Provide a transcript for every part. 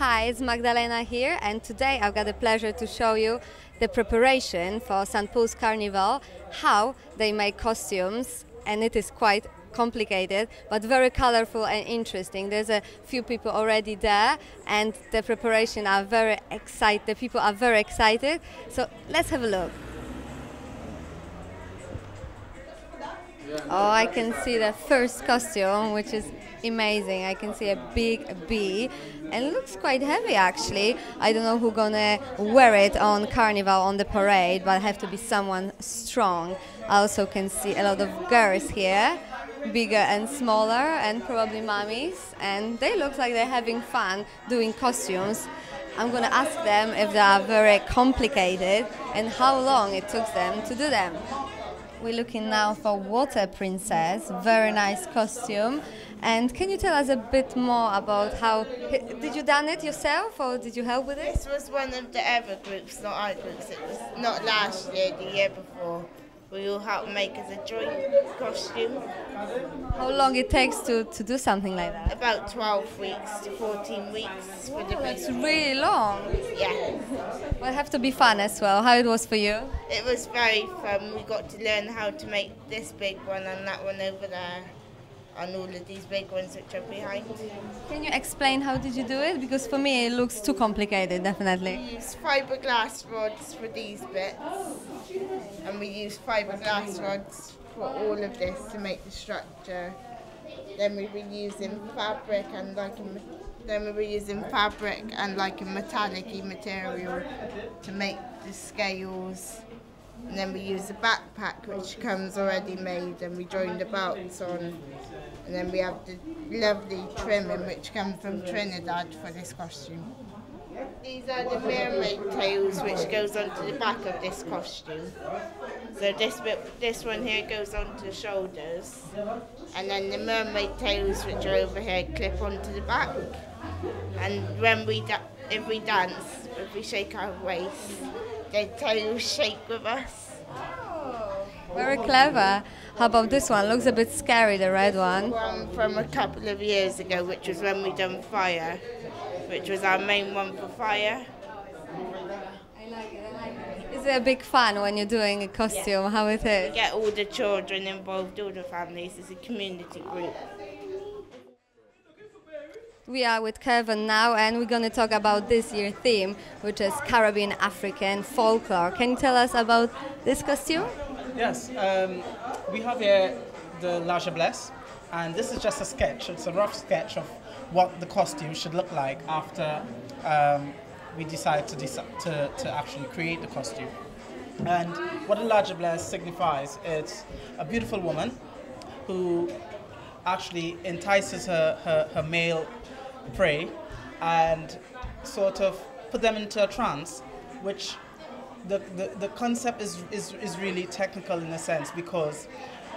Hi, it's Magdalena here, and today I've got the pleasure to show you the preparation for St. Paul's Carnival, how they make costumes, and it is quite complicated but very colorful and interesting. There's a few people already there, and the preparation are very excited. The people are very excited, so let's have a look. Oh, I can see the first costume, which is amazing. I can see a big bee, and it looks quite heavy actually. I don't know who's gonna wear it on Carnival on the parade, but have to be someone strong. I also can see a lot of girls here, bigger and smaller, and probably mummies, and they look like they're having fun doing costumes. I'm gonna ask them if they are very complicated and how long it took them to do them. We're looking now for Water Princess, very nice costume. And can you tell us a bit more about how, did you done it yourself or did you help with it? This was one of the other groups, not our groups. It was not last year, the year before. We all helped make as a joint costume. How long it takes to do something like that? About 12 weeks to 14 weeks for the It's really long. Yeah. Well, it have to be fun as well. How it was for you? It was very fun. We got to learn how to make this big one and that one over there, and all of these big ones which are behind. Can you explain how did you do it? Because for me it looks too complicated, definitely. We use fiberglass rods for these bits, and we use fiberglass rods for all of this to make the structure. Then we were using fabric and like a metallic-y material to make the scales. And then we use a backpack which comes already made, and we join the belts on. And then we have the lovely trimming which comes from Trinidad for this costume. These are the mermaid tails which goes onto the back of this costume. So this one here goes onto the shoulders, and then the mermaid tails which are over here clip onto the back. And when if we dance, if we shake our waist, the tails shake with us. Oh, very clever. How about this one? Looks a bit scary, the red one. One from a couple of years ago, which was when we done fire, which was our main one for fire. I like it. Is it a big fun when you're doing a costume? Yeah. How it is? We get all the children involved, all the families. It's a community group. We are with Kevron now, and we're going to talk about this year's theme, which is Caribbean African Folklore. Can you tell us about this costume? Yes, we have here the La Noblesse, and this is just a sketch. It's a rough sketch of what the costume should look like after we decide to actually create the costume. And what the La Noblesse signifies, it's a beautiful woman who actually entices her male prey and sort of put them into a trance, which the concept is really technical in a sense, because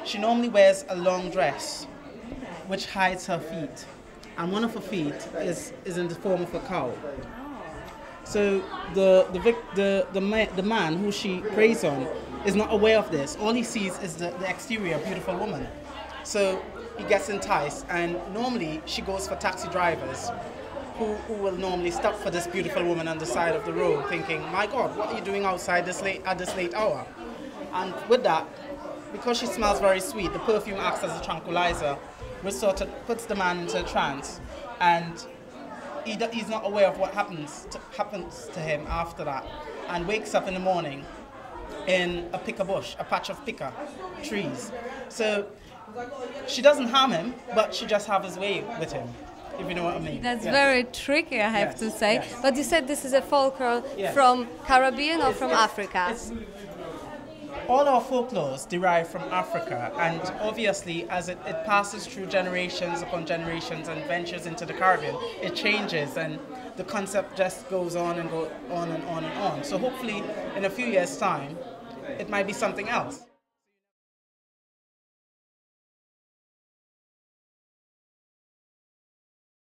she normally wears a long dress which hides her feet, and one of her feet is in the form of a cow. So the man who she preys on is not aware of this. All he sees is the exterior beautiful woman. So he gets enticed, and normally she goes for taxi drivers who will normally stop for this beautiful woman on the side of the road thinking, my God, what are you doing outside at this late hour? And with that, because she smells very sweet, the perfume acts as a tranquilizer, which sort of puts the man into a trance, and he's not aware of what happens to him after that, and wakes up in the morning in a picker bush, a patch of picker trees. So she doesn't harm him, but she just has his way with him, if you know what I mean. That's very tricky, I have to say. Yes. But you said this is a folklore from Caribbean or from Africa? All our folklores derive from Africa, and obviously as it passes through generations upon generations and ventures into the Caribbean, it changes, and the concept just goes on and on and on and on. So hopefully in a few years' time, it might be something else.